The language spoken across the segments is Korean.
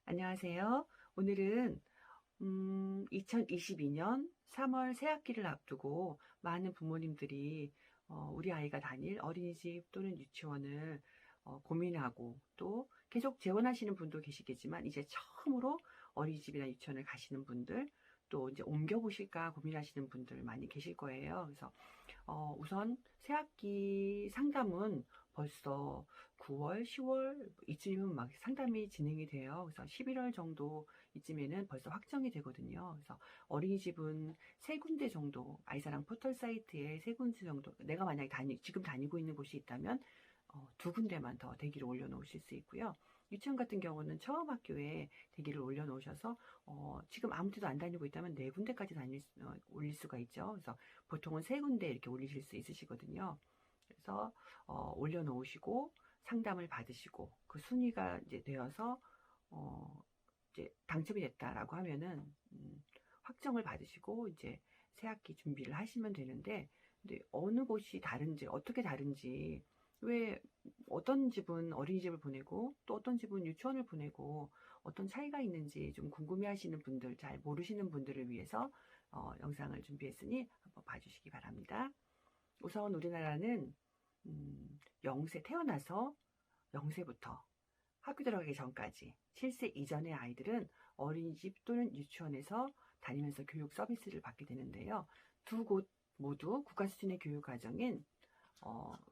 안녕하세요. 오늘은 2022년 3월 새학기를 앞두고 많은 부모님들이 우리 아이가 다닐 어린이집 또는 유치원을 고민하고 또 계속 재원하시는 분도 계시겠지만 이제 처음으로 어린이집이나 유치원을 가시는 분들 또 이제 옮겨보실까 고민하시는 분들 많이 계실 거예요. 그래서 우선 새학기 상담은 벌써 9월, 10월 이쯤이면 막 상담이 진행이 돼요. 그래서 11월 정도 이쯤에는 벌써 확정이 되거든요. 그래서 어린이집은 3군데 정도, 아이사랑 포털 사이트에 3군데 정도, 내가 만약에 지금 다니고 있는 곳이 있다면 2군데만 더 대기를 올려놓으실 수 있고요. 유치원 같은 경우는 처음 학교에 대기를 올려놓으셔서 지금 아무 데도 안 다니고 있다면 4군데까지 올릴 수가 있죠. 그래서 보통은 3군데 이렇게 올리실 수 있으시거든요. 그래서 올려놓으시고 상담을 받으시고 그 순위가 이제 되어서 이제 당첨이 됐다라고 하면은 확정을 받으시고 이제 새학기 준비를 하시면 되는데, 근데 어느 곳이 다른지 어떻게 다른지, 왜 어떤 집은 어린이집을 보내고 또 어떤 집은 유치원을 보내고 어떤 차이가 있는지 좀 궁금해하시는 분들, 잘 모르시는 분들을 위해서 영상을 준비했으니 한번 봐주시기 바랍니다. 우선 우리나라는 0세 태어나서 0세부터 학교 들어가기 전까지 7세 이전의 아이들은 어린이집 또는 유치원에서 다니면서 교육 서비스를 받게 되는데요. 두 곳 모두 국가 수준의 교육 과정인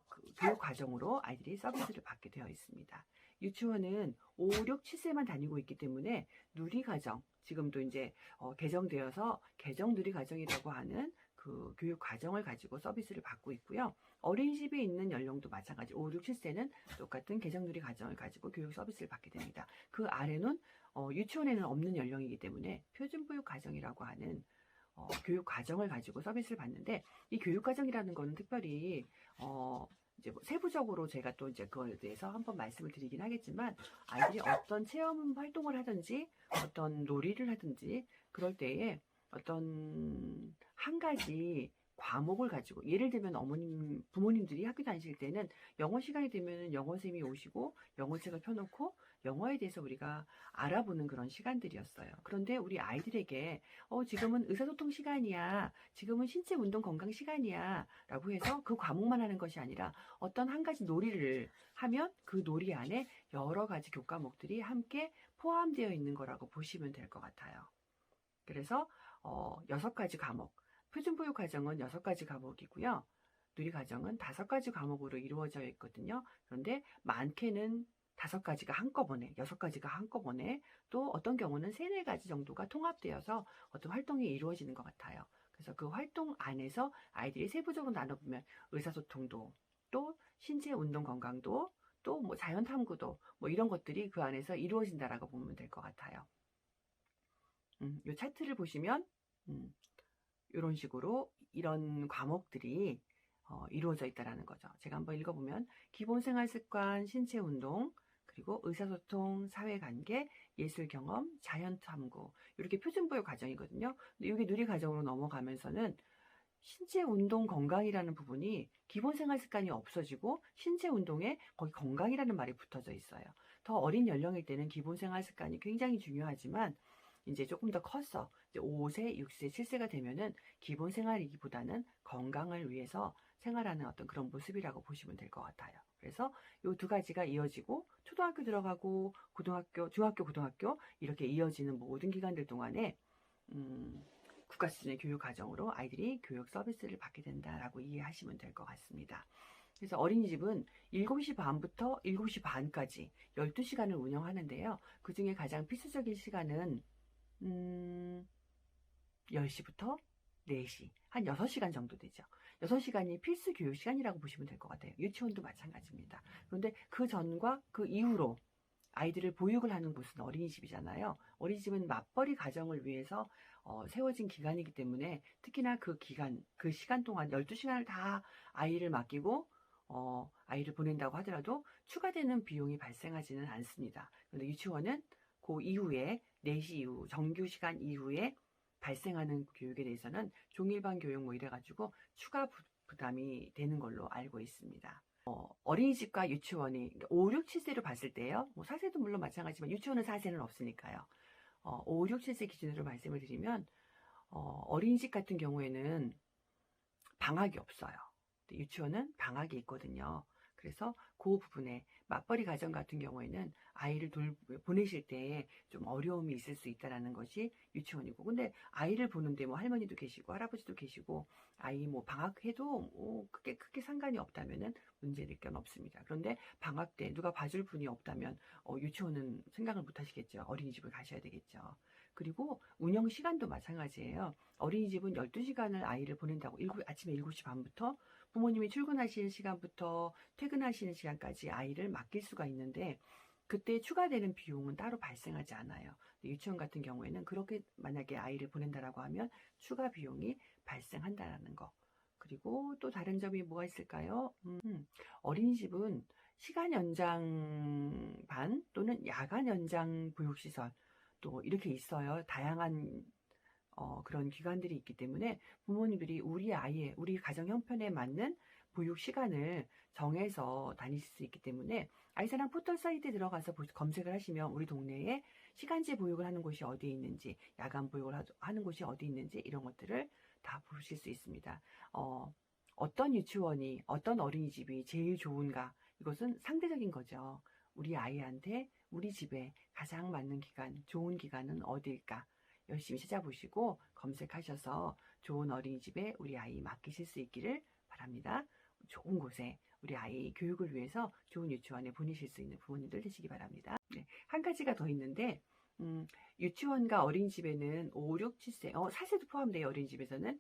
그 교육 과정으로 아이들이 서비스를 받게 되어 있습니다. 유치원은 5, 6, 7세만 다니고 있기 때문에 누리과정, 지금도 이제 개정되어서 개정 누리과정이라고 하는 그 교육 과정을 가지고 서비스를 받고 있고요. 어린이집에 있는 연령도 마찬가지 5, 6, 7세는 똑같은 개정 누리과정을 가지고 교육 서비스를 받게 됩니다. 그 아래는 유치원에는 없는 연령이기 때문에 표준보육 과정이라고 하는 교육 과정을 가지고 서비스를 받는데, 이 교육 과정이라는 거는 특별히 이제 뭐 세부적으로 제가 또 이제 그거에 대해서 한번 말씀을 드리긴 하겠지만, 아이들이 어떤 체험 활동을 하든지 어떤 놀이를 하든지 그럴 때에 어떤 한 가지 과목을 가지고, 예를 들면 부모님들이 학교 다니실 때는 영어 시간이 되면 영어 선생님이 오시고 영어책을 펴놓고 영어에 대해서 우리가 알아보는 그런 시간들이었어요. 그런데 우리 아이들에게 지금은 의사소통 시간이야, 지금은 신체 운동 건강 시간이야 라고 해서 그 과목만 하는 것이 아니라 어떤 한 가지 놀이를 하면 그 놀이 안에 여러 가지 교과목들이 함께 포함되어 있는 거라고 보시면 될 것 같아요. 그래서 6가지 과목, 표준보육 과정은 6가지 과목이고요. 누리과정은 5가지 과목으로 이루어져 있거든요. 그런데 많게는 5가지가 한꺼번에, 6가지가 한꺼번에, 또 어떤 경우는 3, 4가지 정도가 통합되어서 어떤 활동이 이루어지는 것 같아요. 그래서 그 활동 안에서 아이들이 세부적으로 나눠보면 의사소통도, 또 신체 운동 건강도, 또 뭐 자연 탐구도, 뭐 이런 것들이 그 안에서 이루어진다라고 보면 될 것 같아요. 이 차트를 보시면 이런 식으로 이런 과목들이 이루어져 있다라는 거죠. 제가 한번 읽어보면 기본생활습관, 신체운동, 그리고 의사소통, 사회관계, 예술경험, 자연탐구, 이렇게 표준보육 과정이거든요. 근데 이게 누리과정으로 넘어가면서는 신체운동 건강이라는 부분이 기본생활습관이 없어지고 신체운동에 거기 건강이라는 말이 붙어져 있어요. 더 어린 연령일 때는 기본생활습관이 굉장히 중요하지만 이제 조금 더 컸어, 이제 5세, 6세, 7세가 되면은 기본 생활이기보다는 건강을 위해서 생활하는 어떤 그런 모습이라고 보시면 될 것 같아요. 그래서 이 2가지가 이어지고 초등학교 들어가고 고등학교, 중학교, 고등학교 이렇게 이어지는 모든 기간들 동안에 국가 수준의 교육 과정으로 아이들이 교육 서비스를 받게 된다라고 이해하시면 될 것 같습니다. 그래서 어린이집은 7시 반부터 7시 반까지 12시간을 운영하는데요. 그 중에 가장 필수적인 시간은 10시부터 4시, 한 6시간 정도 되죠. 6시간이 필수 교육 시간이라고 보시면 될 것 같아요. 유치원도 마찬가지입니다. 그런데 그 전과 그 이후로 아이들을 보육을 하는 곳은 어린이집이잖아요. 어린이집은 맞벌이 가정을 위해서 세워진 기간이기 때문에 특히나 그 기간, 그 시간 동안 12시간을 다 아이를 맡기고 아이를 보낸다고 하더라도 추가되는 비용이 발생하지는 않습니다. 그런데 유치원은 그 이후에 4시 이후, 정규 시간 이후에 발생하는 교육에 대해서는 종일반 교육 뭐 이래가지고 추가 부담이 되는 걸로 알고 있습니다. 어린이집과 유치원이 5, 6, 7세로 봤을 때요. 뭐 4세도 물론 마찬가지지만 유치원은 4세는 없으니까요. 5, 6, 7세 기준으로 말씀을 드리면 어린이집 같은 경우에는 방학이 없어요. 유치원은 방학이 있거든요. 그래서 그 부분에 맞벌이 가정 같은 경우에는 아이를 보내실 때 좀 어려움이 있을 수 있다는 것이 유치원이고, 근데 아이를 보는데 뭐 할머니도 계시고 할아버지도 계시고 아이 뭐 방학해도 뭐 크게 상관이 없다면은 문제될 건 없습니다. 그런데 방학 때 누가 봐줄 분이 없다면 유치원은 생각을 못 하시겠죠. 어린이집을 가셔야 되겠죠. 그리고 운영 시간도 마찬가지예요. 어린이집은 12시간을 아이를 보낸다고 아침에 7시 반부터 부모님이 출근하시는 시간부터 퇴근하시는 시간까지 아이를 맡길 수가 있는데 그때 추가되는 비용은 따로 발생하지 않아요. 유치원 같은 경우에는 그렇게 만약에 아이를 보낸다라고 하면 추가 비용이 발생한다라는 거. 그리고 또 다른 점이 뭐가 있을까요? 어린이집은 시간 연장 반 또는 야간 연장 보육시설 또 이렇게 있어요. 다양한 그런 기관들이 있기 때문에 부모님들이 우리 가정 형편에 맞는 보육 시간을 정해서 다니실 수 있기 때문에 아이사랑 포털 사이트에 들어가서 검색을 하시면 우리 동네에 시간제 보육을 하는 곳이 어디에 있는지, 야간 보육을 하는 곳이 어디 있는지 이런 것들을 다 보실 수 있습니다. 어떤 유치원이, 어떤 어린이집이 제일 좋은가? 이것은 상대적인 거죠. 우리 아이한테 우리 집에 가장 맞는 기간, 좋은 기간은 어디일까? 열심히 찾아보시고 검색하셔서 좋은 어린이집에 우리 아이 맡기실 수 있기를 바랍니다. 좋은 곳에 우리 아이 교육을 위해서 좋은 유치원에 보내실 수 있는 부모님들 되시기 바랍니다. 네, 한 가지가 더 있는데 유치원과 어린이집에는 5, 6, 7세, 4세도 포함돼요. 어린이집에서는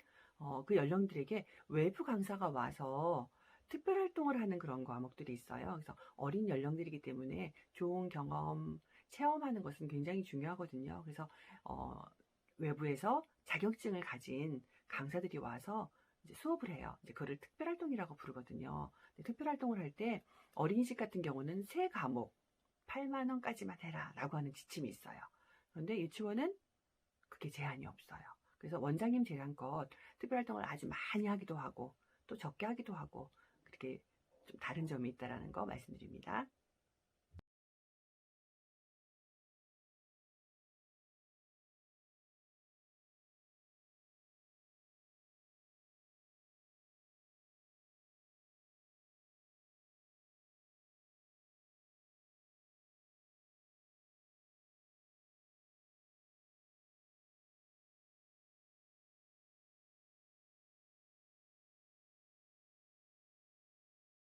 그 연령들에게 외부 강사가 와서 특별활동을 하는 그런 과목들이 있어요. 그래서 어린 연령들이기 때문에 좋은 경험, 체험하는 것은 굉장히 중요하거든요. 그래서 외부에서 자격증을 가진 강사들이 와서 이제 수업을 해요. 이제 그거를 특별활동이라고 부르거든요. 특별활동을 할 때 어린이집 같은 경우는 3과목 8만 원까지만 해라 라고 하는 지침이 있어요. 그런데 유치원은 그게 제한이 없어요. 그래서 원장님 제한껏 특별활동을 아주 많이 하기도 하고 또 적게 하기도 하고 그렇게 좀 다른 점이 있다는 거 말씀드립니다.